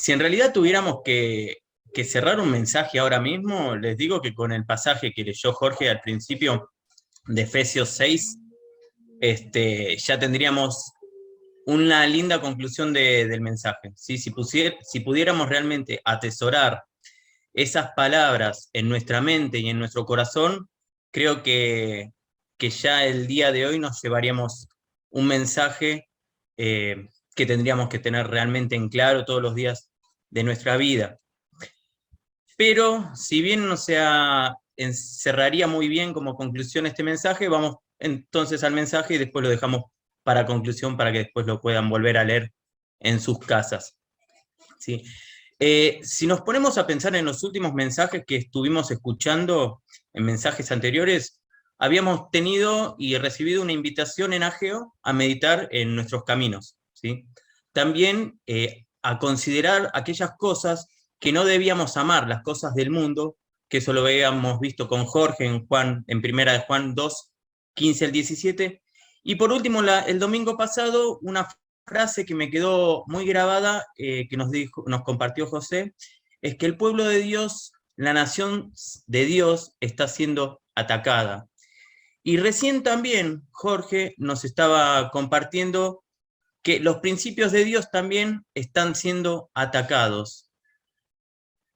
Si en realidad tuviéramos que cerrar un mensaje ahora mismo, les digo que con el pasaje que leyó Jorge al principio de Efesios 6, ya tendríamos una linda conclusión del mensaje. ¿Sí? Si pudiéramos realmente atesorar esas palabras en nuestra mente y en nuestro corazón, creo que ya el día de hoy nos llevaríamos un mensaje que tendríamos que tener realmente en claro todos los días de nuestra vida. Pero si bien no se encerraría muy bien como conclusión este mensaje, vamos entonces al mensaje y después lo dejamos para conclusión para que después lo puedan volver a leer en sus casas. ¿Sí? Si nos ponemos a pensar en los últimos mensajes que estuvimos escuchando, en mensajes anteriores, habíamos tenido y recibido una invitación en Ageo a meditar en nuestros caminos, ¿sí? También a considerar aquellas cosas que no debíamos amar, las cosas del mundo, que eso lo habíamos visto con Jorge en primera de Juan 2, 15 al 17. Y por último, el domingo pasado, una frase que me quedó muy grabada, que nos compartió José, es que el pueblo de Dios, la nación de Dios, está siendo atacada. Y recién también Jorge nos estaba compartiendo que los principios de Dios también están siendo atacados.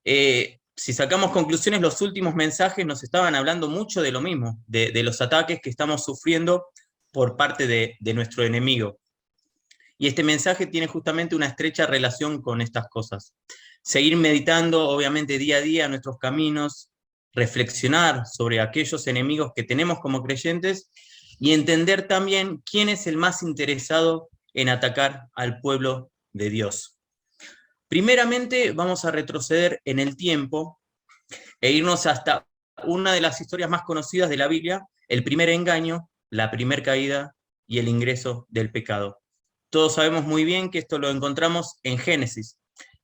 Si sacamos conclusiones, los últimos mensajes nos estaban hablando mucho de lo mismo, de los ataques que estamos sufriendo por parte de nuestro enemigo. Y este mensaje tiene justamente una estrecha relación con estas cosas. Seguir meditando, obviamente, día a día nuestros caminos, reflexionar sobre aquellos enemigos que tenemos como creyentes y entender también quién es el más interesado en atacar al pueblo de Dios. Primeramente, vamos a retroceder en el tiempo e irnos hasta una de las historias más conocidas de la Biblia, el primer engaño, la primera caída y el ingreso del pecado. Todos sabemos muy bien que esto lo encontramos en Génesis.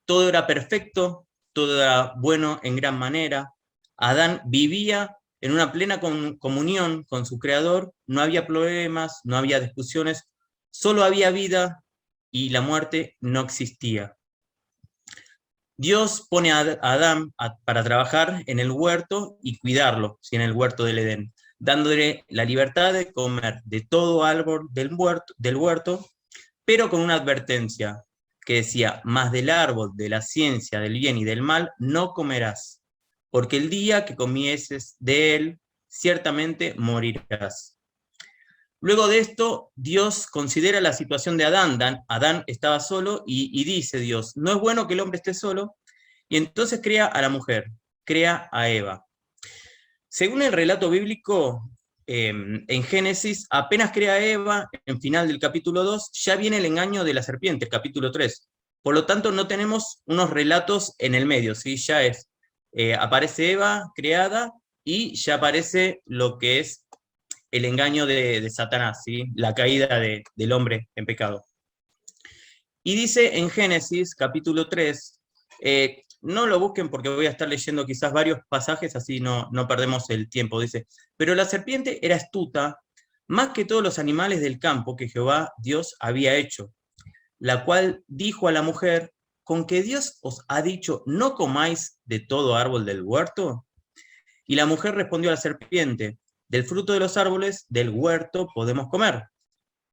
Todo era perfecto, todo era bueno en gran manera. Adán vivía en una plena comunión con su Creador, no había problemas, no había discusiones, solo había vida y la muerte no existía. Dios pone a Adán para trabajar en el huerto y cuidarlo, ¿sí? En el huerto del Edén, dándole la libertad de comer de todo árbol del huerto, pero con una advertencia que decía: más del árbol de la ciencia del bien y del mal no comerás, porque el día que comieses de él, ciertamente morirás. Luego de esto, Dios considera la situación de Adán. Adán estaba solo y dice Dios: no es bueno que el hombre esté solo, y entonces crea a la mujer, crea a Eva. Según el relato bíblico, en Génesis, apenas crea a Eva, en final del capítulo 2, ya viene el engaño de la serpiente, el capítulo 3. Por lo tanto, no tenemos unos relatos en el medio, ¿sí? Ya aparece Eva creada y ya aparece lo que es el engaño de Satanás, ¿sí? La caída del hombre en pecado. Y dice en Génesis, capítulo 3, no lo busquen porque voy a estar leyendo quizás varios pasajes, así no perdemos el tiempo. Dice: pero la serpiente era astuta más que todos los animales del campo que Jehová Dios había hecho, la cual dijo a la mujer: ¿con que Dios os ha dicho no comáis de todo árbol del huerto? Y la mujer respondió a la serpiente: del fruto de los árboles del huerto podemos comer,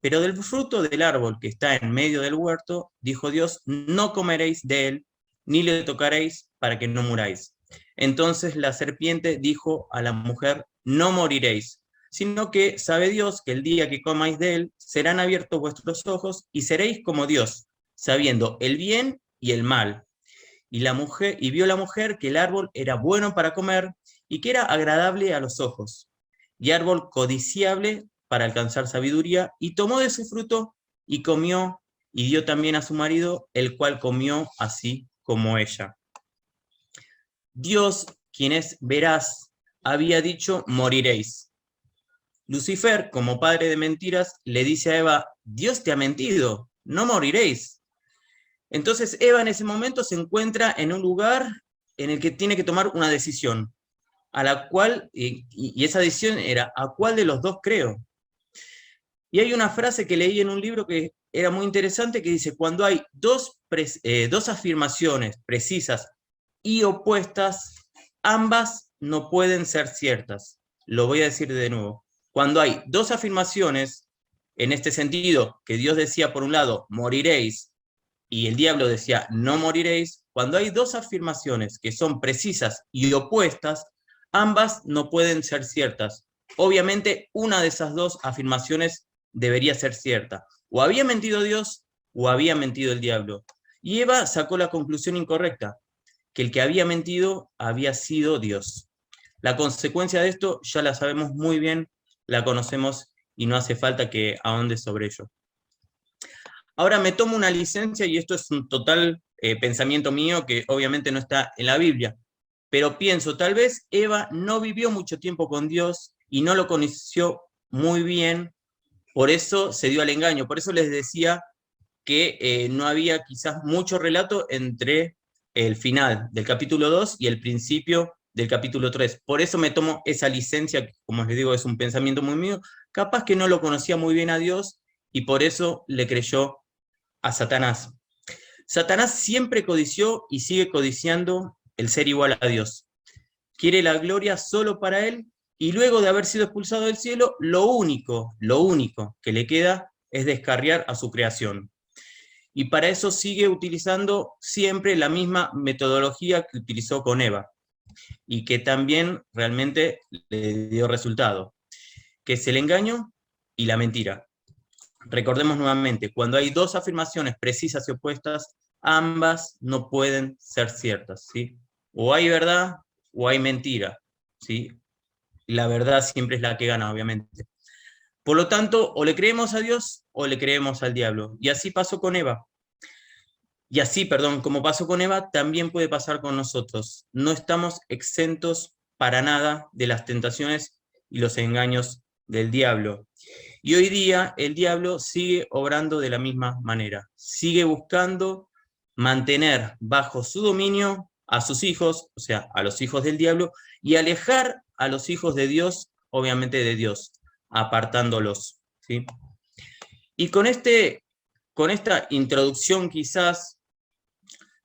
pero del fruto del árbol que está en medio del huerto, dijo Dios, no comeréis de él, ni le tocaréis, para que no muráis. Entonces la serpiente dijo a la mujer: no moriréis, sino que sabe Dios que el día que comáis de él, serán abiertos vuestros ojos y seréis como Dios, sabiendo el bien y el mal. Y vio la mujer que el árbol era bueno para comer y que era agradable a los ojos, y árbol codiciable para alcanzar sabiduría, y tomó de su fruto y comió, y dio también a su marido, el cual comió así como ella. Dios, quien es veraz, había dicho: moriréis. Lucifer, como padre de mentiras, le dice a Eva: Dios te ha mentido, no moriréis. Entonces Eva en ese momento se encuentra en un lugar en el que tiene que tomar una decisión, a la cual, y esa decisión era: ¿a cuál de los dos creo? Y hay una frase que leí en un libro que era muy interesante que dice, cuando hay dos afirmaciones precisas y opuestas, ambas no pueden ser ciertas. Lo voy a decir de nuevo. Cuando hay dos afirmaciones, en este sentido, que Dios decía por un lado, moriréis, y el diablo decía, no moriréis, cuando hay dos afirmaciones que son precisas y opuestas, ambas no pueden ser ciertas. Obviamente, una de esas dos afirmaciones debería ser cierta. O había mentido Dios o había mentido el diablo. Y Eva sacó la conclusión incorrecta, que el que había mentido había sido Dios. La consecuencia de esto ya la sabemos muy bien, la conocemos y no hace falta que ahonde sobre ello. Ahora me tomo una licencia y esto es un total pensamiento mío que obviamente no está en la Biblia, pero pienso, tal vez Eva no vivió mucho tiempo con Dios y no lo conoció muy bien, por eso se dio al engaño, por eso les decía que no había quizás mucho relato entre el final del capítulo 2 y el principio del capítulo 3. Por eso me tomo esa licencia, que como les digo es un pensamiento muy mío, capaz que no lo conocía muy bien a Dios y por eso le creyó a Satanás. Satanás siempre codició y sigue codiciando el ser igual a Dios. Quiere la gloria solo para él y luego de haber sido expulsado del cielo, lo único que le queda es descarriar a su creación. Y para eso sigue utilizando siempre la misma metodología que utilizó con Eva y que también realmente le dio resultado, que es el engaño y la mentira. Recordemos nuevamente, cuando hay dos afirmaciones precisas y opuestas, ambas no pueden ser ciertas, ¿sí? O hay verdad o hay mentira, ¿sí? La verdad siempre es la que gana, obviamente. Por lo tanto, o le creemos a Dios o le creemos al diablo. Y así pasó con Eva. Y así, perdón, como pasó con Eva, también puede pasar con nosotros. No estamos exentos para nada de las tentaciones y los engaños del diablo. Y hoy día el diablo sigue obrando de la misma manera. Sigue buscando mantener bajo su dominio a sus hijos, o sea, a los hijos del diablo, y alejar a los hijos de Dios, obviamente de Dios, apartándolos, ¿sí? Y con esta introducción quizás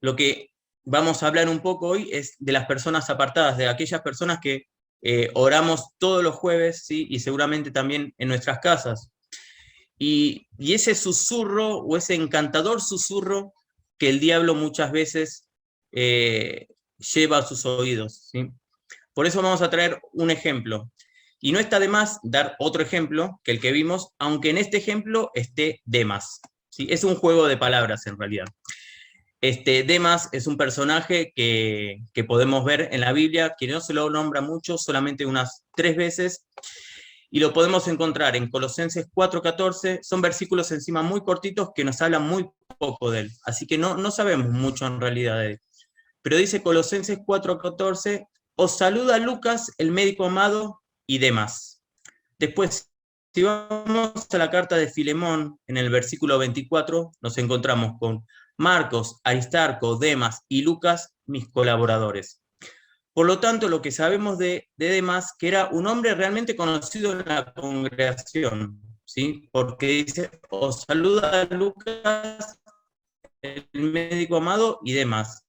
lo que vamos a hablar un poco hoy es de las personas apartadas, de aquellas personas que oramos todos los jueves, ¿sí? Y seguramente también en nuestras casas. Y ese susurro o ese encantador susurro que el diablo muchas veces lleva a sus oídos, ¿sí? Por eso vamos a traer un ejemplo. Y no está de más dar otro ejemplo que el que vimos, aunque en este ejemplo esté Demas, ¿sí? Es un juego de palabras en realidad. Demas es un personaje que podemos ver en la Biblia, que no se lo nombra mucho, solamente unas 3 veces, y lo podemos encontrar en Colosenses 4:14, son versículos encima muy cortitos que nos hablan muy poco de él, así que no sabemos mucho en realidad de él. Pero dice Colosenses 4:14, os saluda Lucas, el médico amado, y Demas. Después, si vamos a la carta de Filemón, en el versículo 24, nos encontramos con Marcos, Aristarco, Demas y Lucas, mis colaboradores. Por lo tanto, lo que sabemos de Demas, que era un hombre realmente conocido en la congregación, ¿sí? Porque dice, os saluda Lucas, el médico amado, y Demas.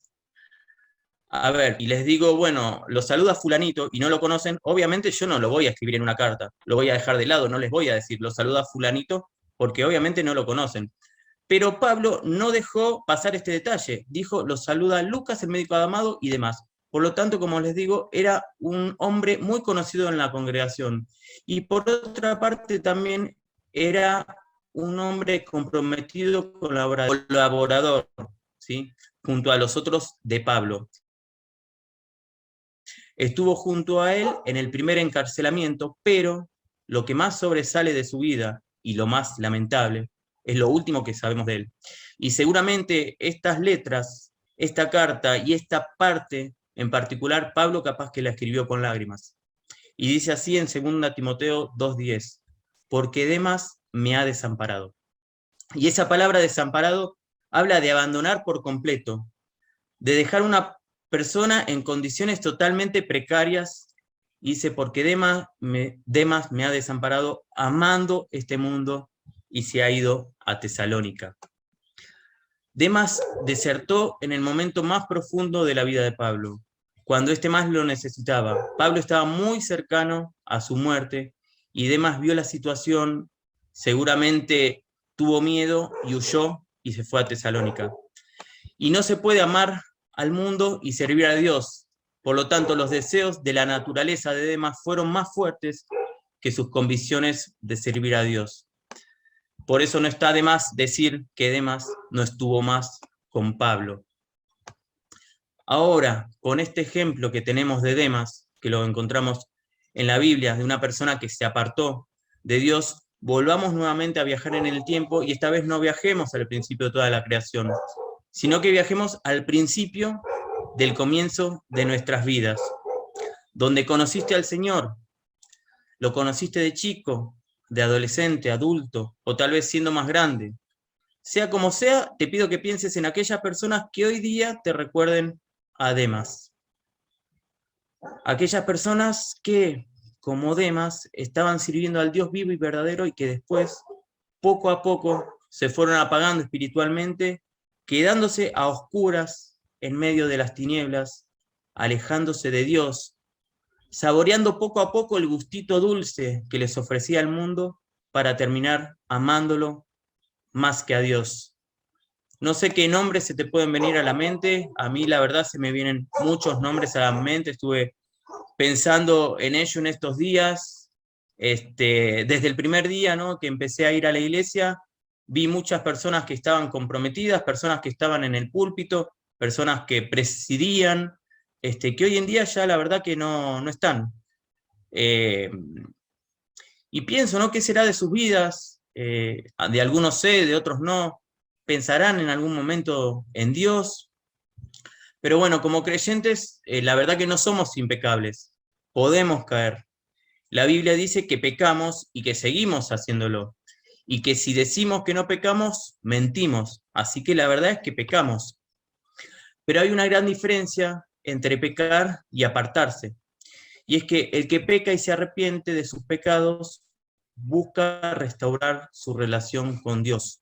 A ver, y les digo, bueno, lo saluda fulanito y no lo conocen, obviamente yo no lo voy a escribir en una carta, lo voy a dejar de lado, no les voy a decir, lo saluda fulanito, porque obviamente no lo conocen. Pero Pablo no dejó pasar este detalle, dijo, lo saluda Lucas, el médico amado, y demás. Por lo tanto, como les digo, era un hombre muy conocido en la congregación. Y por otra parte también era un hombre comprometido, colaborador, ¿sí? Junto a los otros de Pablo. Estuvo junto a él en el primer encarcelamiento, pero lo que más sobresale de su vida y lo más lamentable es lo último que sabemos de él. Y seguramente estas letras, esta carta y esta parte en particular, Pablo capaz que la escribió con lágrimas. Y dice así en 2 Timoteo 2:10, porque Demas me ha desamparado. Y esa palabra desamparado habla de abandonar por completo, de dejar una persona en condiciones totalmente precarias Y dice, porque Demas me ha desamparado amando este mundo y se ha ido a Tesalónica. Demas desertó en el momento más profundo de la vida de Pablo, cuando éste más lo necesitaba. Pablo estaba muy cercano a su muerte y Demas vio la situación, seguramente tuvo miedo y huyó y se fue a Tesalónica. Y no se puede amar al mundo y servir a Dios. Por lo tanto, los deseos de la naturaleza de Demas fueron más fuertes que sus convicciones de servir a Dios. Por eso no está de más decir que Demas no estuvo más con Pablo. Ahora, con este ejemplo que tenemos de Demas, que lo encontramos en la Biblia, de una persona que se apartó de Dios, volvamos nuevamente a viajar en el tiempo y esta vez no viajemos al principio de toda la creación, sino que viajemos al principio del comienzo de nuestras vidas, donde conociste al Señor, lo conociste de chico, de adolescente, adulto, o tal vez siendo más grande. Sea como sea, te pido que pienses en aquellas personas que hoy día te recuerden a Demas. Aquellas personas que, como Demas, estaban sirviendo al Dios vivo y verdadero y que después, poco a poco, se fueron apagando espiritualmente, quedándose a oscuras en medio de las tinieblas, alejándose de Dios, saboreando poco a poco el gustito dulce que les ofrecía el mundo para terminar amándolo más que a Dios. No sé qué nombres se te pueden venir a la mente, a mí la verdad se me vienen muchos nombres a la mente, estuve pensando en ello en estos días, desde el primer día, ¿no?, que empecé a ir a la iglesia, vi muchas personas que estaban comprometidas, personas que estaban en el púlpito, personas que presidían, que hoy en día ya la verdad que no están. Y pienso, ¿no?, ¿qué será de sus vidas? De algunos sé, de otros no. ¿Pensarán en algún momento en Dios? Pero bueno, como creyentes, la verdad que no somos impecables. Podemos caer. La Biblia dice que pecamos y que seguimos haciéndolo. Y que si decimos que no pecamos, mentimos. Así que la verdad es que pecamos. Pero hay una gran diferencia entre pecar y apartarse. Y es que el que peca y se arrepiente de sus pecados busca restaurar su relación con Dios.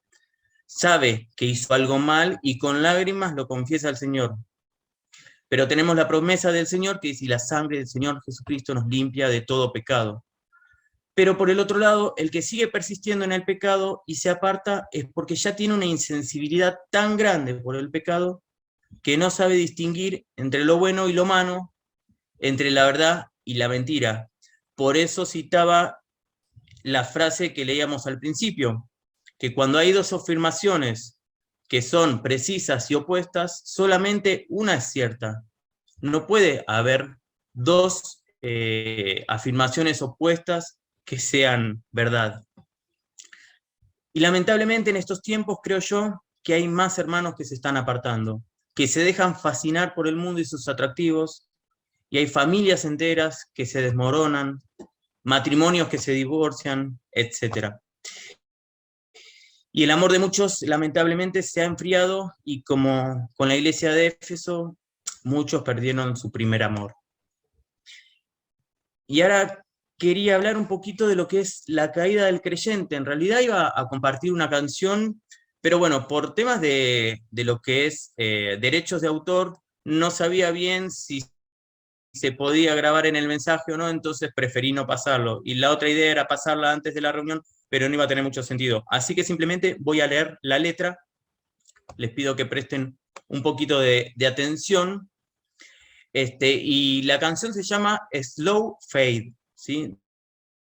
Sabe que hizo algo mal y con lágrimas lo confiesa al Señor. Pero tenemos la promesa del Señor que dice, la sangre del Señor Jesucristo nos limpia de todo pecado. Pero por el otro lado, el que sigue persistiendo en el pecado y se aparta es porque ya tiene una insensibilidad tan grande por el pecado que no sabe distinguir entre lo bueno y lo malo, entre la verdad y la mentira. Por eso citaba la frase que leíamos al principio, que cuando hay dos afirmaciones que son precisas y opuestas, solamente una es cierta. No puede haber dos afirmaciones opuestas que sean verdad. Y lamentablemente en estos tiempos creo yo que hay más hermanos que se están apartando, que se dejan fascinar por el mundo y sus atractivos, y hay familias enteras que se desmoronan, matrimonios que se divorcian, etc. Y el amor de muchos, lamentablemente, se ha enfriado y como con la iglesia de Éfeso, muchos perdieron su primer amor. Y ahora quería hablar un poquito de lo que es la caída del creyente. En realidad iba a compartir una canción, pero bueno, por temas de lo que es derechos de autor, no sabía bien si se podía grabar en el mensaje o no, entonces preferí no pasarlo. Y la otra idea era pasarla antes de la reunión, pero no iba a tener mucho sentido. Así que simplemente voy a leer la letra. Les pido que presten un poquito de atención. Y la canción se llama Slow Fade, ¿sí?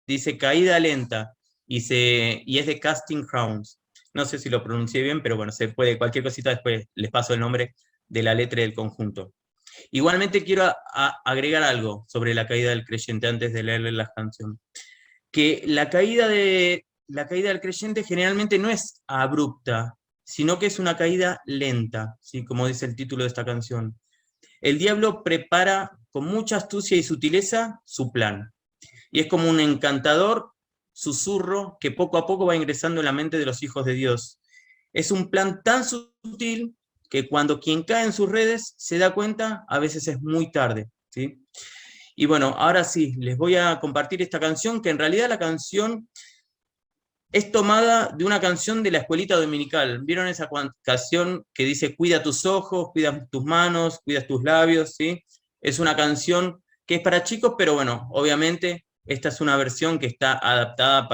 Dice caída lenta, y es de Casting Crowns. No sé si lo pronuncié bien, pero bueno, se puede, cualquier cosita después les paso el nombre de la letra del conjunto. Igualmente quiero agregar algo sobre la caída del creyente antes de leerle la canción. Que la caída del creyente generalmente no es abrupta, sino que es una caída lenta, ¿sí?, como dice el título de esta canción. El diablo prepara con mucha astucia y sutileza su plan. Y es como un encantador susurro que poco a poco va ingresando en la mente de los hijos de Dios. Es un plan tan sutil que cuando quien cae en sus redes se da cuenta, a veces es muy tarde, ¿sí? Y bueno, ahora sí, les voy a compartir esta canción, que en realidad la canción es tomada de una canción de la escuelita dominical. ¿Vieron esa canción que dice, cuida tus ojos, cuida tus manos, cuida tus labios? ¿Sí? Es una canción que es para chicos, pero bueno, obviamente esta es una versión que está adaptada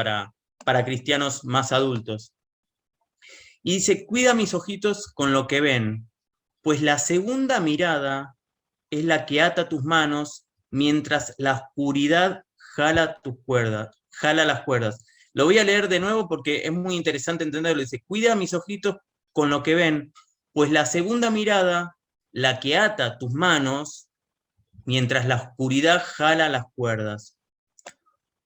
para cristianos más adultos. Y dice, cuida mis ojitos con lo que ven, pues la segunda mirada es la que ata tus manos mientras la oscuridad jala las cuerdas. Lo voy a leer de nuevo porque es muy interesante entenderlo. Dice, cuida mis ojitos con lo que ven, pues la segunda mirada, la que ata tus manos mientras la oscuridad jala las cuerdas.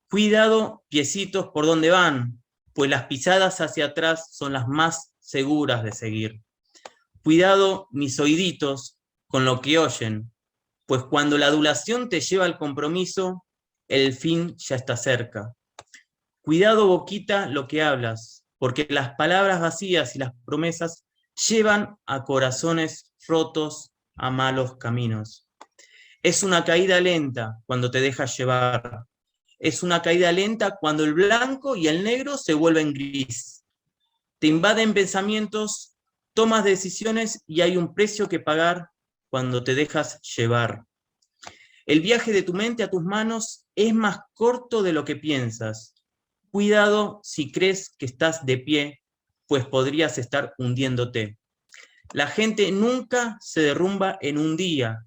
Cuidado, piecitos, por donde van, pues las pisadas hacia atrás son las más seguras de seguir. Cuidado, mis oíditos, con lo que oyen, pues cuando la adulación te lleva al compromiso, el fin ya está cerca. Cuidado, boquita, lo que hablas, porque las palabras vacías y las promesas llevan a corazones rotos a malos caminos. Es una caída lenta cuando te dejas llevar. Es una caída lenta cuando el blanco y el negro se vuelven gris. Te invaden pensamientos, tomas decisiones y hay un precio que pagar cuando te dejas llevar. El viaje de tu mente a tus manos es más corto de lo que piensas. Cuidado si crees que estás de pie, pues podrías estar hundiéndote. La gente nunca se derrumba en un día.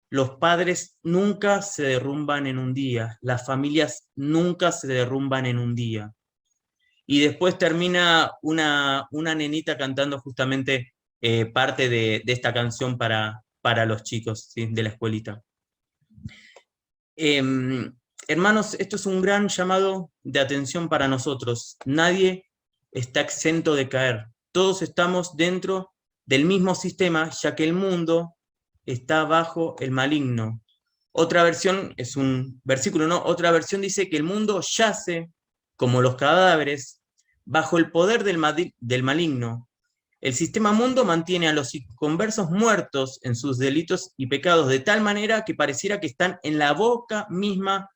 Los padres nunca se derrumban en un día. Las familias nunca se derrumban en un día. Y después termina una nenita cantando justamente parte de esta canción para los chicos, ¿sí? De la escuelita. Hermanos, esto es un gran llamado de atención para nosotros. Nadie está exento de caer. Todos estamos dentro del mismo sistema, ya que el mundo está bajo el maligno. Otra versión, es un versículo, ¿no? Otra versión dice que el mundo yace, como los cadáveres, bajo el poder del maligno. El sistema mundo mantiene a los inconversos muertos en sus delitos y pecados de tal manera que pareciera que están en la boca misma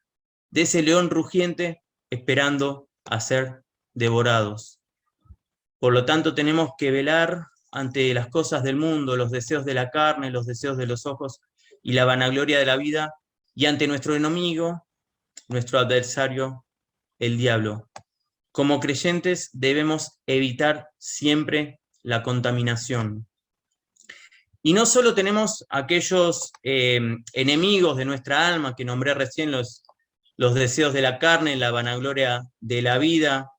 de ese león rugiente esperando a ser devorados. Por lo tanto, tenemos que velar ante las cosas del mundo, los deseos de la carne, los deseos de los ojos y la vanagloria de la vida, y ante nuestro enemigo, nuestro adversario, el diablo. Como creyentes debemos evitar siempre la contaminación. Y no solo tenemos aquellos enemigos de nuestra alma que nombré recién, los deseos de la carne, la vanagloria de la vida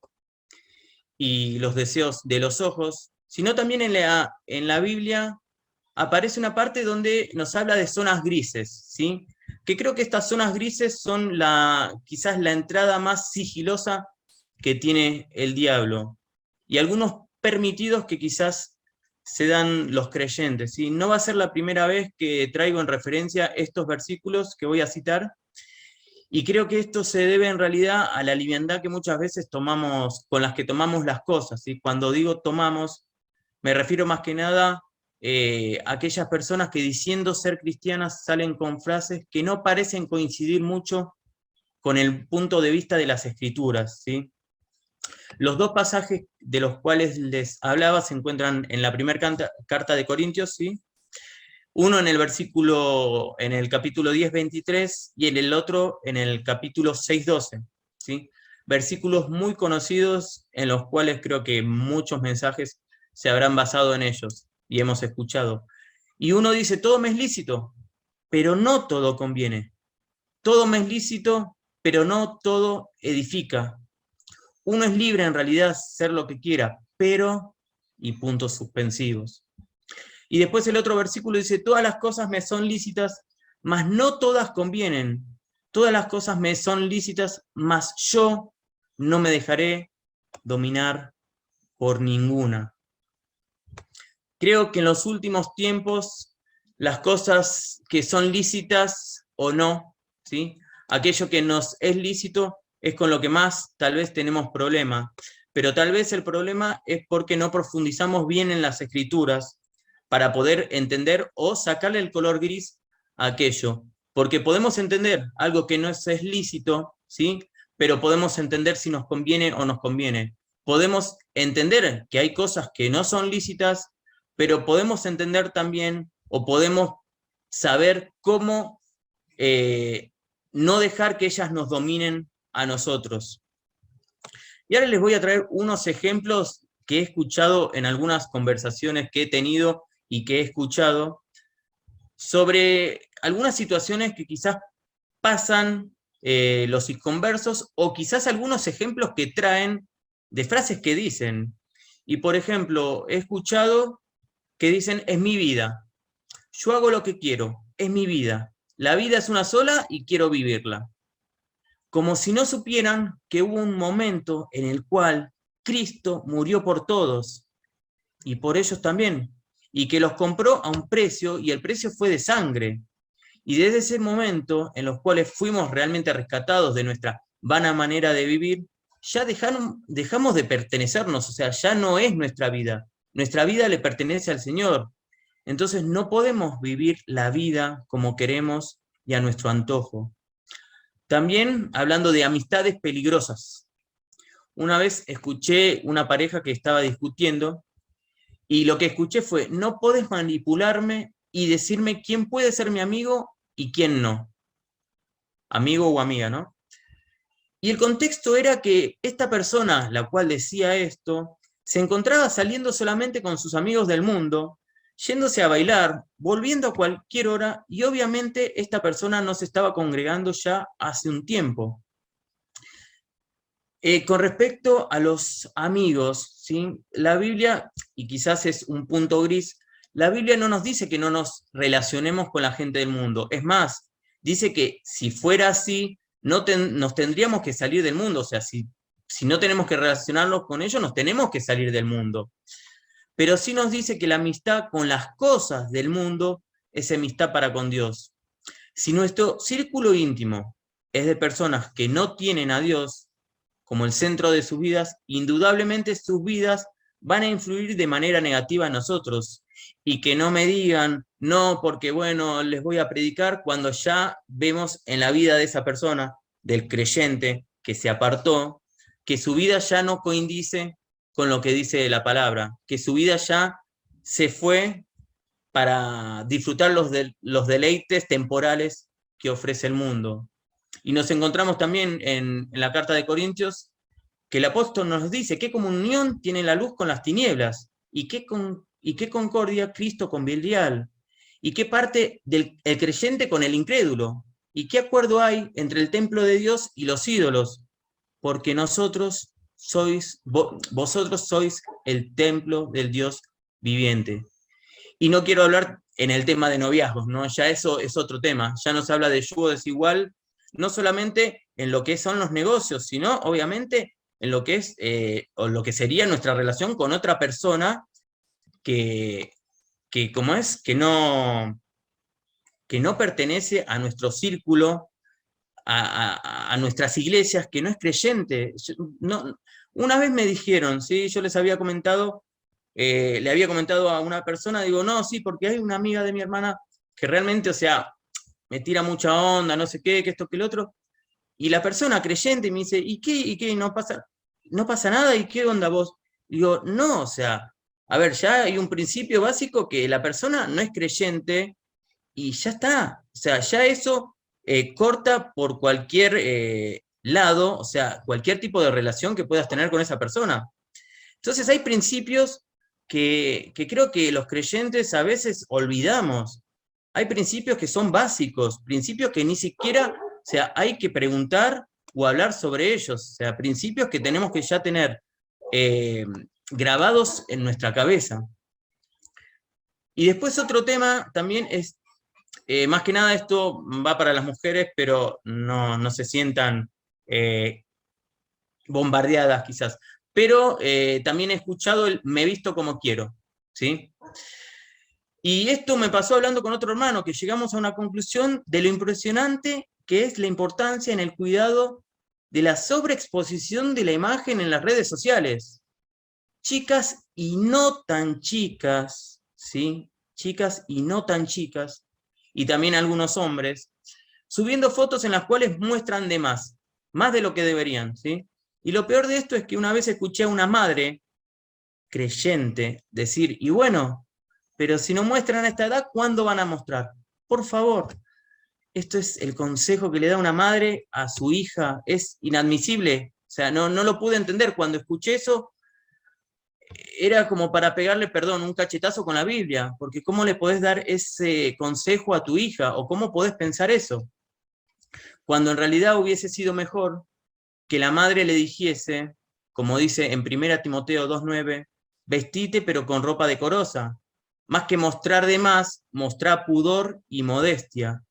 y los deseos de los ojos, sino también en la Biblia aparece una parte donde nos habla de zonas grises, ¿sí? Que creo que estas zonas grises son quizás la entrada más sigilosa que tiene el diablo, y algunos permitidos que quizás se dan los creyentes, ¿sí? No va a ser la primera vez que traigo en referencia estos versículos que voy a citar, y creo que esto se debe en realidad a la liviandad que muchas veces tomamos, con las que tomamos las cosas, ¿sí? Cuando digo tomamos, me refiero más que nada a aquellas personas que diciendo ser cristianas salen con frases que no parecen coincidir mucho con el punto de vista de las Escrituras, ¿sí? Los dos pasajes de los cuales les hablaba se encuentran en la primera carta de Corintios, ¿sí? Uno en el capítulo 10, 23, y en el otro en el capítulo 6, 12, ¿sí? Versículos muy conocidos en los cuales creo que muchos mensajes se habrán basado en ellos y hemos escuchado. Y uno dice, todo me es lícito, pero no todo conviene. Todo me es lícito, pero no todo edifica. Uno es libre en realidad ser lo que quiera, pero, y puntos suspensivos. Y después el otro versículo dice, todas las cosas me son lícitas, mas no todas convienen. Todas las cosas me son lícitas, mas yo no me dejaré dominar por ninguna. Creo que en los últimos tiempos las cosas que son lícitas o no, ¿sí? Aquello que nos es lícito es con lo que más tal vez tenemos problema, pero tal vez el problema es porque no profundizamos bien en las Escrituras para poder entender o sacarle el color gris a aquello porque podemos entender algo que no es lícito, ¿sí? Pero podemos entender si nos conviene o nos conviene. Podemos entender que hay cosas que no son lícitas, pero podemos entender también, o podemos saber cómo no dejar que ellas nos dominen a nosotros. Y ahora les voy a traer unos ejemplos que he escuchado en algunas conversaciones que he tenido y que he escuchado sobre algunas situaciones que quizás pasan los inconversos, o quizás algunos ejemplos que traen de frases que dicen. Y por ejemplo, he escuchado que dicen, es mi vida, yo hago lo que quiero, es mi vida, la vida es una sola y quiero vivirla. Como si no supieran que hubo un momento en el cual Cristo murió por todos y por ellos también, y que los compró a un precio, y el precio fue de sangre. Y desde ese momento en los cuales fuimos realmente rescatados de nuestra vana manera de vivir, ya dejamos de pertenecernos, o sea, ya no es nuestra vida le pertenece al Señor. Entonces no podemos vivir la vida como queremos y a nuestro antojo. También hablando de amistades peligrosas. Una vez escuché una pareja que estaba discutiendo y lo que escuché fue, no podés manipularme y decirme quién puede ser mi amigo y quién no. Amigo o amiga, ¿no? Y el contexto era que esta persona, la cual decía esto, se encontraba saliendo solamente con sus amigos del mundo, yéndose a bailar, volviendo a cualquier hora, y obviamente esta persona no se estaba congregando ya hace un tiempo. Con respecto a los amigos, ¿sí? La Biblia, y quizás es un punto gris, la Biblia no nos dice que no nos relacionemos con la gente del mundo. Es más, dice que si fuera así, nos tendríamos que salir del mundo. O sea, si no tenemos que relacionarnos con ellos, nos tenemos que salir del mundo. Pero sí nos dice que la amistad con las cosas del mundo es amistad para con Dios. Si nuestro círculo íntimo es de personas que no tienen a Dios como el centro de sus vidas, indudablemente sus vidas van a influir de manera negativa en nosotros. Y que no me digan, no, porque bueno, les voy a predicar, cuando ya vemos en la vida de esa persona, del creyente que se apartó, que su vida ya no coincide con lo que dice la palabra, que su vida ya se fue para disfrutar los deleites temporales que ofrece el mundo. Y nos encontramos también en la carta de Corintios que el apóstol nos dice qué comunión tiene la luz con las tinieblas y qué concordia Cristo con Belial y qué parte del el creyente con el incrédulo y qué acuerdo hay entre el templo de Dios y los ídolos, porque vosotros sois el templo del Dios viviente. Y no quiero hablar en el tema de noviazgos, ¿no? Ya eso es otro tema. Ya nos habla de yugo desigual, no solamente en lo que son los negocios, sino obviamente en lo que es, o lo que sería nuestra relación con otra persona que, como es, que no pertenece a nuestro círculo, a nuestras iglesias, que no es creyente. No, una vez me dijeron, ¿sí? Yo les había comentado, le había comentado a una persona, digo, no, sí, porque hay una amiga de mi hermana que realmente, o sea, me tira mucha onda, no sé qué, que esto, que el otro, y la persona creyente me dice, ¿y qué? ¿Y qué? No pasa nada, ¿y qué onda vos? Digo, no, o sea, a ver, ya hay un principio básico que la persona no es creyente y ya está. O sea, ya eso corta por cualquier lado, o sea, cualquier tipo de relación que puedas tener con esa persona. Entonces hay principios que creo que los creyentes a veces olvidamos. Hay principios que son básicos, principios que ni siquiera, o sea, hay que preguntar o hablar sobre ellos. O sea, principios que tenemos que ya tener grabados en nuestra cabeza. Y después otro tema también es, más que nada esto va para las mujeres, pero no se sientan bombardeadas quizás. Pero también he escuchado el me visto como quiero, ¿sí? Y esto me pasó hablando con otro hermano, que llegamos a una conclusión de lo impresionante que es la importancia en el cuidado de la sobreexposición de la imagen en las redes sociales. Chicas y no tan chicas, ¿sí? Chicas y no tan chicas, y también algunos hombres, subiendo fotos en las cuales muestran de más de lo que deberían, ¿sí? Y lo peor de esto es que una vez escuché a una madre creyente decir, y bueno, pero si no muestran a esta edad, ¿cuándo van a mostrar? Por favor, esto es el consejo que le da una madre a su hija, es inadmisible. O sea, no lo pude entender. Cuando escuché eso, era como para pegarle, perdón, un cachetazo con la Biblia, porque ¿cómo le podés dar ese consejo a tu hija? ¿O cómo podés pensar eso? Cuando en realidad hubiese sido mejor que la madre le dijese, como dice en 1 Timoteo 2:9, vestite pero con ropa decorosa. Más que mostrar de más, mostrar pudor y modestia.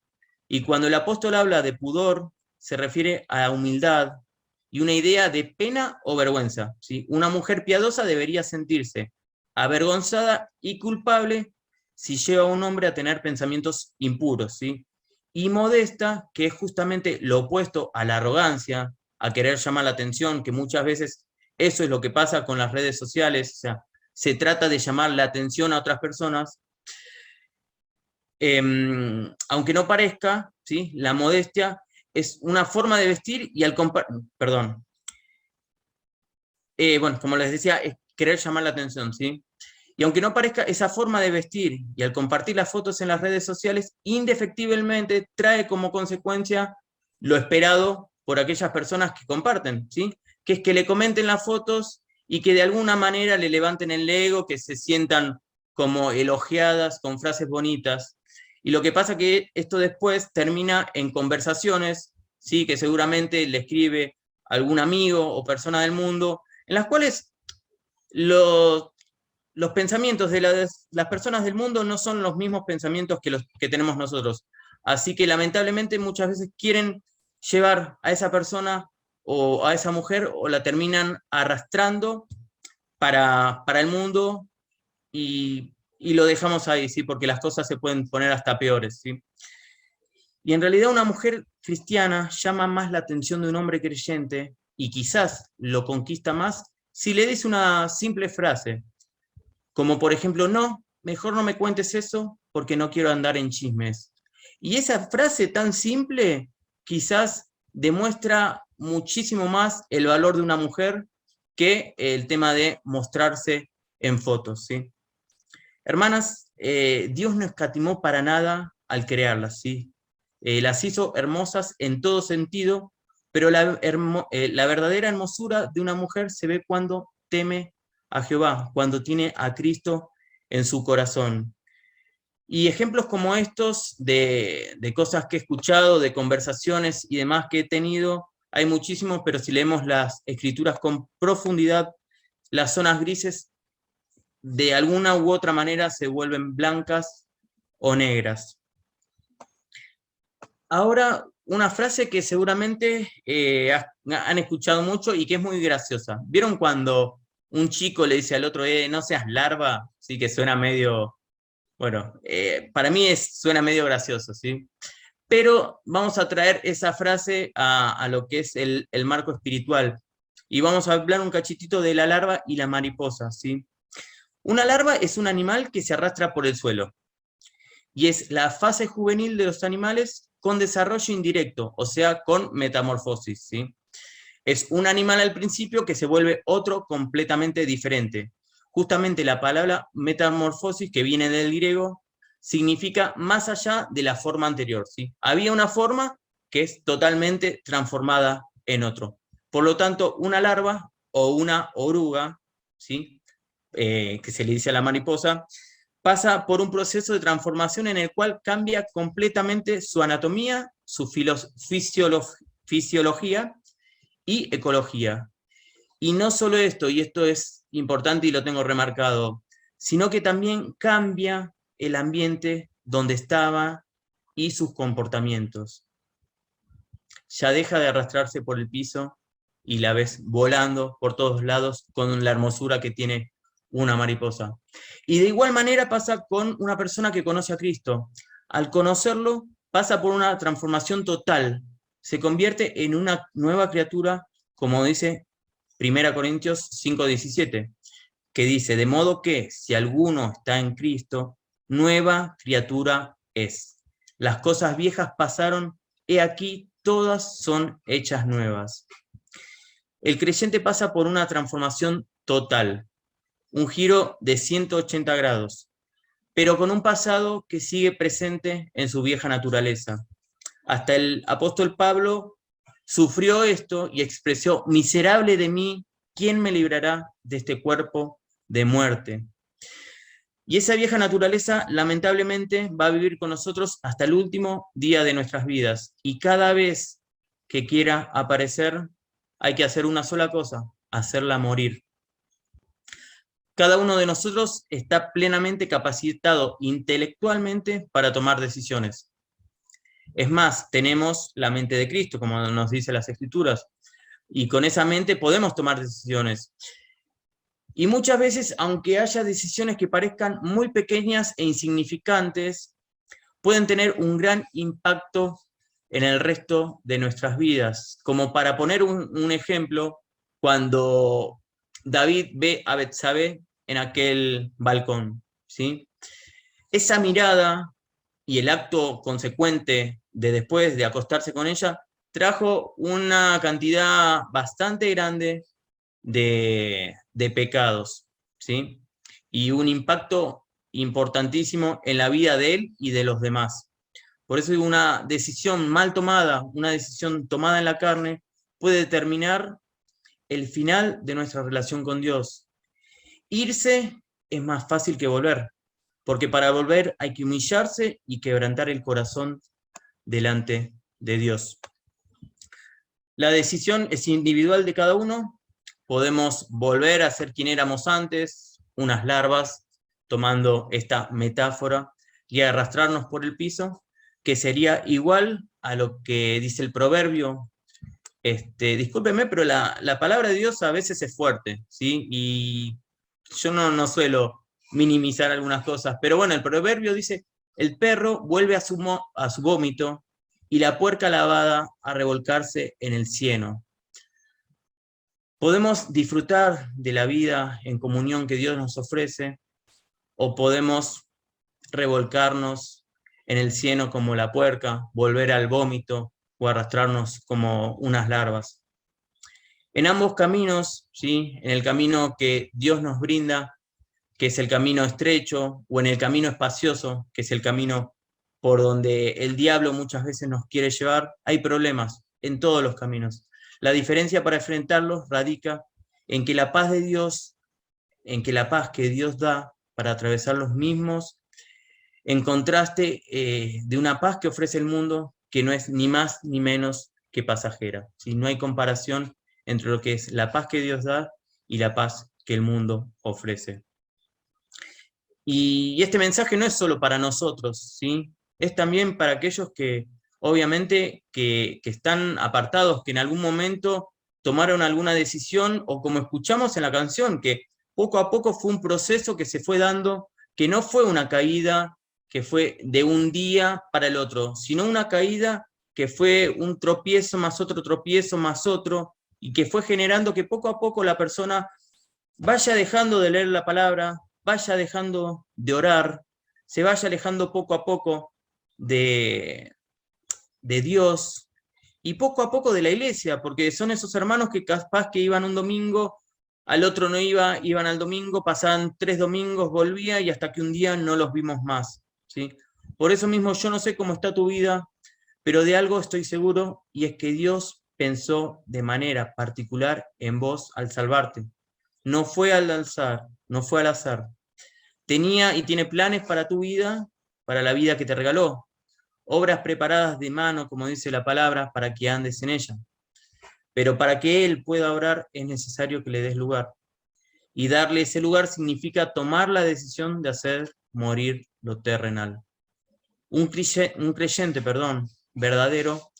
Y cuando el apóstol habla de pudor, se refiere a humildad y una idea de pena o vergüenza, ¿sí? Una mujer piadosa debería sentirse avergonzada y culpable si lleva a un hombre a tener pensamientos impuros, ¿sí? Y modesta, que es justamente lo opuesto a la arrogancia, a querer llamar la atención, que muchas veces eso es lo que pasa con las redes sociales, o sea, se trata de llamar la atención a otras personas. Aunque no parezca, ¿sí? La modestia es una forma de vestir y perdón, bueno, como les decía, es querer llamar la atención, ¿sí? Y aunque no parezca, esa forma de vestir y al compartir las fotos en las redes sociales, indefectiblemente trae como consecuencia lo esperado por aquellas personas que comparten, ¿sí? Que es que le comenten las fotos y que de alguna manera le levanten el ego, que se sientan como elogiadas con frases bonitas. Y lo que pasa es que esto después termina en conversaciones, ¿sí? Que seguramente le escribe algún amigo o persona del mundo, en las cuales los pensamientos de las personas del mundo no son los mismos pensamientos que los que tenemos nosotros. Así que lamentablemente muchas veces quieren llevar a esa persona o a esa mujer o la terminan arrastrando para el mundo y lo dejamos ahí, ¿sí? Porque las cosas se pueden poner hasta peores, ¿sí? Y en realidad una mujer cristiana llama más la atención de un hombre creyente y quizás lo conquista más si le dice una simple frase, como por ejemplo, no, mejor no me cuentes eso porque no quiero andar en chismes. Y esa frase tan simple quizás demuestra muchísimo más el valor de una mujer que el tema de mostrarse en fotos, ¿sí? Hermanas, Dios no escatimó para nada al crearlas, ¿sí? Las hizo hermosas en todo sentido, pero la verdadera hermosura de una mujer se ve cuando teme a Jehová, cuando tiene a Cristo en su corazón. Y ejemplos como estos de cosas que he escuchado, de conversaciones y demás que he tenido, hay muchísimos, pero si leemos las escrituras con profundidad, las zonas grises de alguna u otra manera se vuelven blancas o negras. Ahora, una frase que seguramente han escuchado mucho y que es muy graciosa. ¿Vieron cuando un chico le dice al otro, no seas larva? Sí, que suena medio, bueno, para mí suena medio gracioso, ¿sí? Pero vamos a traer esa frase a lo que es el marco espiritual. Y vamos a hablar un cachitito de la larva y la mariposa, ¿sí? Una larva es un animal que se arrastra por el suelo y es la fase juvenil de los animales con desarrollo indirecto, o sea, con metamorfosis, ¿sí? Es un animal al principio que se vuelve otro completamente diferente. Justamente la palabra metamorfosis, que viene del griego, significa más allá de la forma anterior, ¿sí? Había una forma que es totalmente transformada en otro. Por lo tanto, una larva o una oruga, ¿sí? Que se le dice a la mariposa, pasa por un proceso de transformación en el cual cambia completamente su anatomía, su fisiología y ecología. Y no solo esto, y esto es importante y lo tengo remarcado, sino que también cambia el ambiente donde estaba y sus comportamientos. Ya deja de arrastrarse por el piso y la ves volando por todos lados con la hermosura que tiene una mariposa. Y de igual manera pasa con una persona que conoce a Cristo. Al conocerlo, pasa por una transformación total. Se convierte en una nueva criatura, como dice 1 Corintios 5:17, que dice, de modo que si alguno está en Cristo, nueva criatura es. Las cosas viejas pasaron he aquí, todas son hechas nuevas. El creyente pasa por una transformación total, un giro de 180 grados, pero con un pasado que sigue presente en su vieja naturaleza. Hasta el apóstol Pablo sufrió esto y expresó: miserable de mí, ¿quién me librará de este cuerpo de muerte? Y esa vieja naturaleza, lamentablemente, va a vivir con nosotros hasta el último día de nuestras vidas. Y cada vez que quiera aparecer, hay que hacer una sola cosa: hacerla morir. Cada uno de nosotros está plenamente capacitado intelectualmente para tomar decisiones. Es más, tenemos la mente de Cristo, como nos dice las Escrituras, y con esa mente podemos tomar decisiones. Y muchas veces, aunque haya decisiones que parezcan muy pequeñas e insignificantes, pueden tener un gran impacto en el resto de nuestras vidas. Como para poner un ejemplo, cuando David ve a Betsabé en aquel balcón, ¿sí? Esa mirada y el acto consecuente de después de acostarse con ella trajo una cantidad bastante grande de pecados, ¿sí? Y un impacto importantísimo en la vida de él y de los demás. Por eso una decisión mal tomada, una decisión tomada en la carne, puede determinar el final de nuestra relación con Dios. Irse es más fácil que volver, porque para volver hay que humillarse y quebrantar el corazón delante de Dios. La decisión es individual de cada uno. Podemos volver a ser quien éramos antes, unas larvas, tomando esta metáfora, y arrastrarnos por el piso, que sería igual a lo que dice el proverbio. Discúlpeme, pero la palabra de Dios a veces es fuerte, ¿sí? Y yo no suelo minimizar algunas cosas, pero bueno, el proverbio dice: el perro vuelve a su vómito y la puerca lavada a revolcarse en el cieno. Podemos disfrutar de la vida en comunión que Dios nos ofrece, o podemos revolcarnos en el cieno como la puerca, volver al vómito o arrastrarnos como unas larvas. En ambos caminos, ¿sí? En el camino que Dios nos brinda, que es el camino estrecho, o en el camino espacioso, que es el camino por donde el diablo muchas veces nos quiere llevar, hay problemas en todos los caminos. La diferencia para enfrentarlos radica en que la paz de Dios, en que la paz que Dios da para atravesar los mismos, en contraste de una paz que ofrece el mundo, que no es ni más ni menos que pasajera. ¿Sí? No hay comparación entre lo que es la paz que Dios da y la paz que el mundo ofrece. Y este mensaje no es solo para nosotros, ¿sí? Es también para aquellos que, obviamente, que están apartados, que en algún momento tomaron alguna decisión, o como escuchamos en la canción, que poco a poco fue un proceso que se fue dando, que no fue una caída que fue de un día para el otro, sino una caída que fue un tropiezo más otro, y que fue generando que poco a poco la persona vaya dejando de leer la palabra, vaya dejando de orar, se vaya alejando poco a poco de Dios y poco a poco de la iglesia, porque son esos hermanos que capaz que iban un domingo, al otro no iban al domingo, pasaban 3 domingos, volvía, y hasta que un día no los vimos más, ¿sí? Por eso mismo yo no sé cómo está tu vida, pero de algo estoy seguro, y es que Dios pensó de manera particular en vos al salvarte. No fue al azar, no fue al azar. Tenía y tiene planes para tu vida, para la vida que te regaló. Obras preparadas de mano, como dice la palabra, para que andes en ella. Pero para que Él pueda obrar es necesario que le des lugar. Y darle ese lugar significa tomar la decisión de hacer morir lo terrenal. Un creyente, verdadero,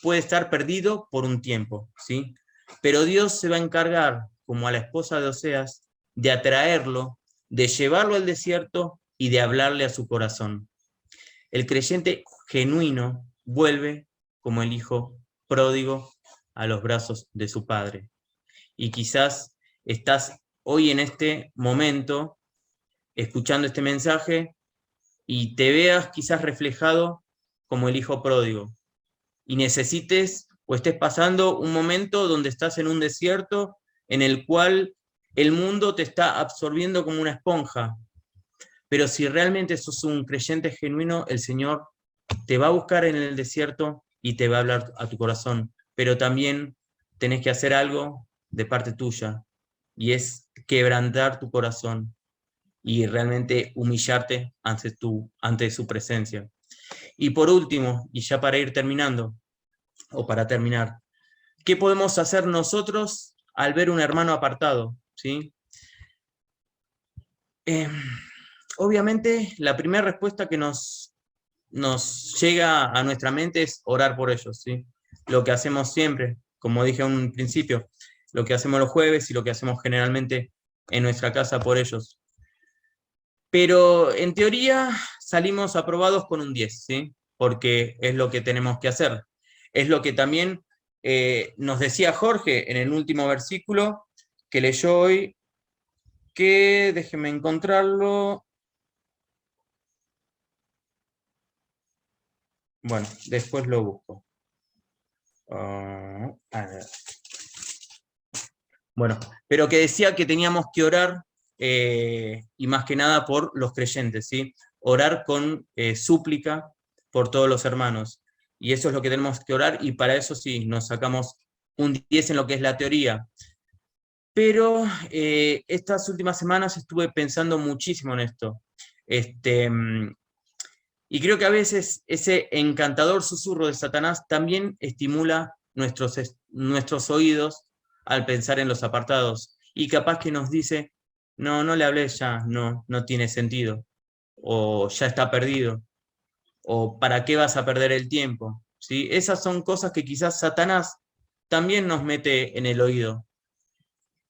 puede estar perdido por un tiempo, ¿sí? Pero Dios se va a encargar, como a la esposa de Oseas, de atraerlo, de llevarlo al desierto y de hablarle a su corazón. El creyente genuino vuelve como el hijo pródigo a los brazos de su padre. Y quizás estás hoy en este momento escuchando este mensaje y te veas quizás reflejado como el hijo pródigo. y necesites o estés pasando un momento donde estás en un desierto en el cual el mundo te está absorbiendo como una esponja. Pero si realmente sos un creyente genuino, el Señor te va a buscar en el desierto y te va a hablar a tu corazón. Pero también tenés que hacer algo de parte tuya, y es quebrantar tu corazón y realmente humillarte ante su presencia. Y por último, y ya para ir terminando, o para terminar, ¿qué podemos hacer nosotros al ver un hermano apartado? ¿Sí? Eh, Obviamente, la primera respuesta que nos llega a nuestra mente es orar por ellos, ¿sí? Lo que hacemos siempre, como dije en un principio, lo que hacemos los jueves y lo que hacemos generalmente en nuestra casa por ellos. Pero en teoría salimos aprobados con un 10, ¿sí? Porque es lo que tenemos que hacer. Es lo que también nos decía Jorge en el último versículo que leyó hoy, que déjenme encontrarlo. Bueno, después lo busco. A ver. Bueno, pero que decía que teníamos que orar, y más que nada por los creyentes, ¿sí? Orar con súplica por todos los hermanos. Y eso es lo que tenemos que orar, y para eso sí, nos sacamos un 10 en lo que es la teoría. Pero estas últimas semanas estuve pensando muchísimo en esto. Y creo que a veces ese encantador susurro de Satanás también estimula nuestros oídos al pensar en los apartados. Y capaz que nos dice, no, no le hables ya, no, no tiene sentido. O ya está perdido. O ¿para qué vas a perder el tiempo? ¿Sí? Esas son cosas que quizás Satanás también nos mete en el oído.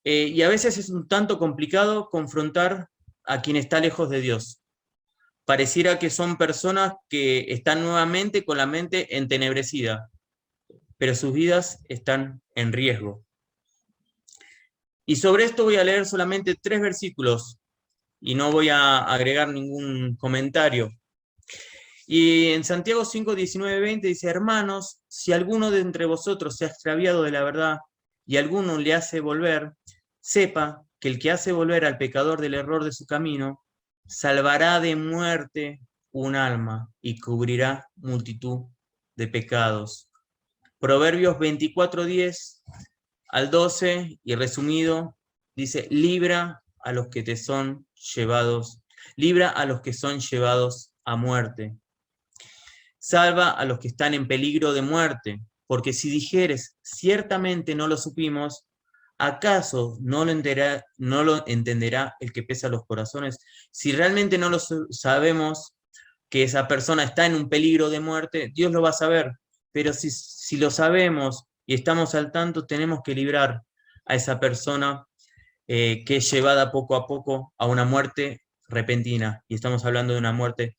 Y a veces es un tanto complicado confrontar a quien está lejos de Dios. Pareciera que son personas que están nuevamente con la mente entenebrecida, pero sus vidas están en riesgo. Y sobre esto voy a leer solamente 3 versículos y no voy a agregar ningún comentario. Y en Santiago 5, 19, 20 dice: hermanos, si alguno de entre vosotros se ha extraviado de la verdad y alguno le hace volver, sepa que el que hace volver al pecador del error de su camino, salvará de muerte un alma y cubrirá multitud de pecados. Proverbios 24, 10 al 12, y resumido, dice: libra a los que te son llevados, libra a los que son llevados a muerte. Salva a los que están en peligro de muerte, porque si dijeres, ciertamente no lo supimos, ¿acaso no lo entenderá el que pesa los corazones? Si realmente no lo sabemos, que esa persona está en un peligro de muerte, Dios lo va a saber. Pero si lo sabemos y estamos al tanto, tenemos que librar a esa persona que es llevada poco a poco a una muerte repentina. Y estamos hablando de una muerte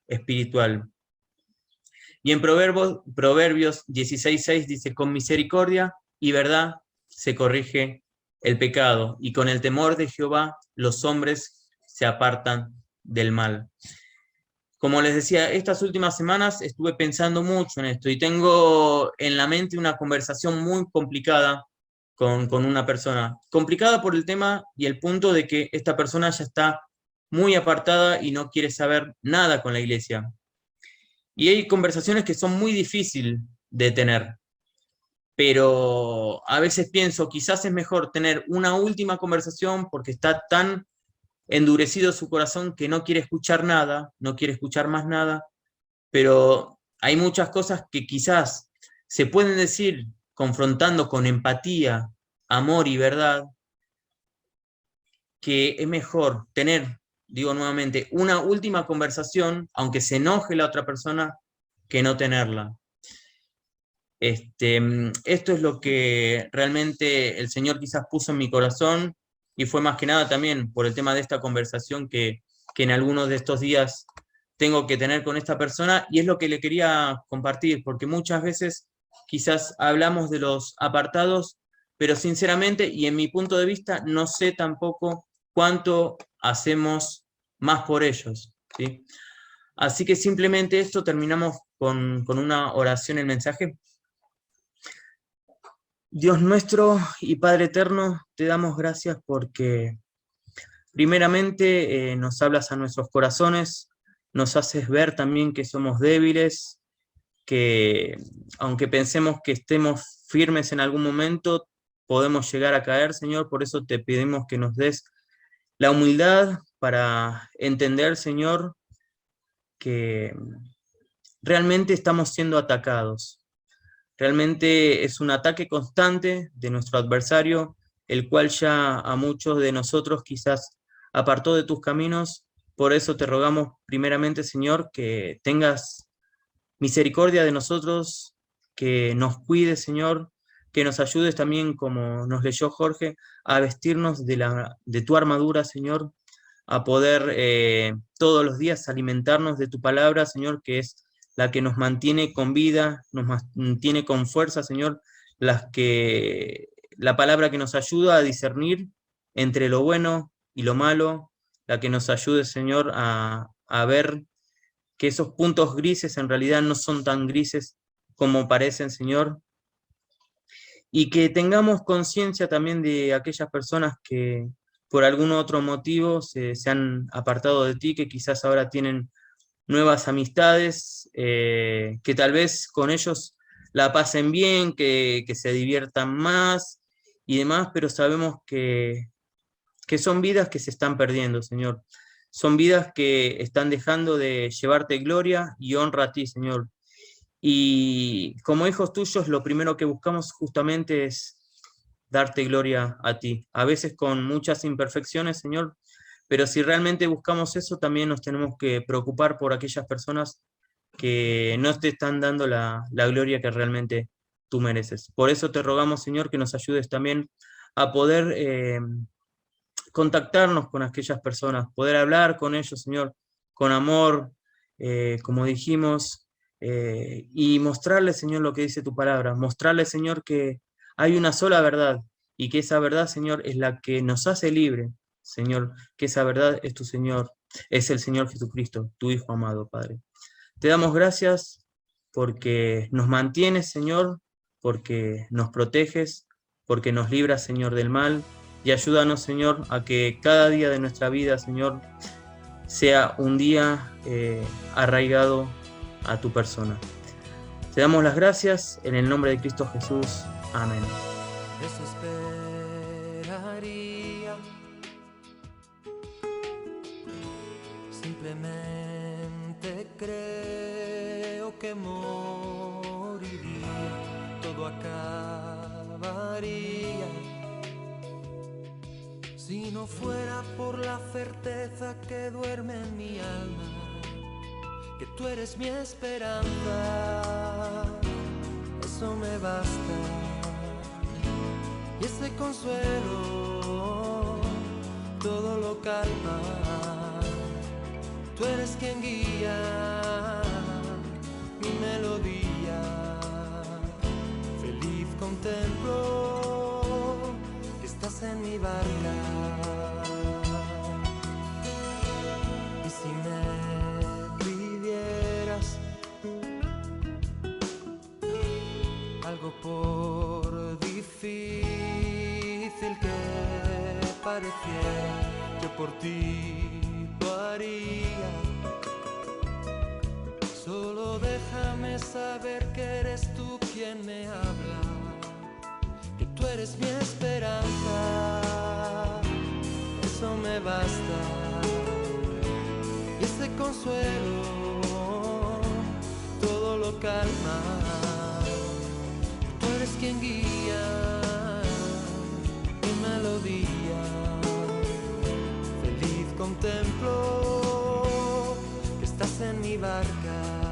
espiritual. Y en Proverbios 16:6 dice: con misericordia y verdad se corrige el pecado, y con el temor de Jehová los hombres se apartan del mal. Como les decía, estas últimas semanas estuve pensando mucho en esto y tengo en la mente una conversación muy complicada con una persona. Complicada por el tema y el punto de que esta persona ya está muy apartada y no quiere saber nada con la iglesia. Y hay conversaciones que son muy difíciles de tener, pero a veces pienso, quizás es mejor tener una última conversación porque está tan endurecido su corazón que no quiere escuchar nada, no quiere escuchar más nada, pero hay muchas cosas que quizás se pueden decir confrontando con empatía, amor y verdad, que es mejor tener, digo nuevamente, una última conversación, aunque se enoje la otra persona, que no tenerla. Esto es lo que realmente el Señor quizás puso en mi corazón, y fue más que nada también por el tema de esta conversación que en algunos de estos días tengo que tener con esta persona, y es lo que le quería compartir, porque muchas veces quizás hablamos de los apartados, pero sinceramente, y en mi punto de vista, no sé tampoco cuánto hacemos más por ellos, ¿sí? Así que simplemente esto, terminamos con una oración, el mensaje. Dios nuestro y Padre eterno, te damos gracias porque primeramente nos hablas a nuestros corazones, nos haces ver también que somos débiles, que aunque pensemos que estemos firmes en algún momento, podemos llegar a caer, Señor. Por eso te pedimos que nos des la humildad para entender, Señor, que realmente estamos siendo atacados. Realmente es un ataque constante de nuestro adversario, el cual ya a muchos de nosotros quizás apartó de tus caminos. Por eso te rogamos primeramente, Señor, que tengas misericordia de nosotros, que nos cuides, Señor, que nos ayudes también, como nos leyó Jorge, a vestirnos de tu armadura, Señor, a poder todos los días alimentarnos de tu palabra, Señor, que es la que nos mantiene con vida, nos mantiene con fuerza, Señor, la palabra que nos ayuda a discernir entre lo bueno y lo malo, la que nos ayude, Señor, a ver que esos puntos grises en realidad no son tan grises como parecen, Señor, y que tengamos conciencia también de aquellas personas que por algún otro motivo se han apartado de ti, que quizás ahora tienen nuevas amistades, que tal vez con ellos la pasen bien, que se diviertan más y demás, pero sabemos que son vidas que se están perdiendo, Señor. Son vidas que están dejando de llevarte gloria y honra a ti, Señor. Y como hijos tuyos, lo primero que buscamos justamente es darte gloria a ti. A veces con muchas imperfecciones, Señor, pero si realmente buscamos eso, también nos tenemos que preocupar por aquellas personas que no te están dando la gloria que realmente tú mereces. Por eso te rogamos, Señor, que nos ayudes también a poder contactarnos con aquellas personas, poder hablar con ellos, Señor, con amor, como dijimos, y mostrarles, Señor, lo que dice tu palabra, mostrarles, Señor, que hay una sola verdad, y que esa verdad, Señor, es la que nos hace libre, Señor, que esa verdad es tu Señor, es el Señor Jesucristo, tu Hijo amado, Padre. Te damos gracias porque nos mantienes, Señor, porque nos proteges, porque nos libras, Señor, del mal, y ayúdanos, Señor, a que cada día de nuestra vida, Señor, sea un día arraigado a tu persona. Te damos las gracias en el nombre de Cristo Jesús. Amén. Desesperaría, simplemente creo que moriría, todo acabaría si no fuera por la certeza que duerme en mi alma, que tú eres mi esperanza. Eso me basta, y ese consuelo todo lo calma. Tú eres quien guía mi melodía, feliz contemplo que estás en mi barca. Y si me pidieras algo por difícil que pareciera, yo por ti lo haría. Solo déjame saber que eres tú quien me habla, que tú eres mi esperanza. Eso me basta, y ese consuelo todo lo calma. Tú eres quien guía mi melodía, feliz contemplo que estás en mi barca.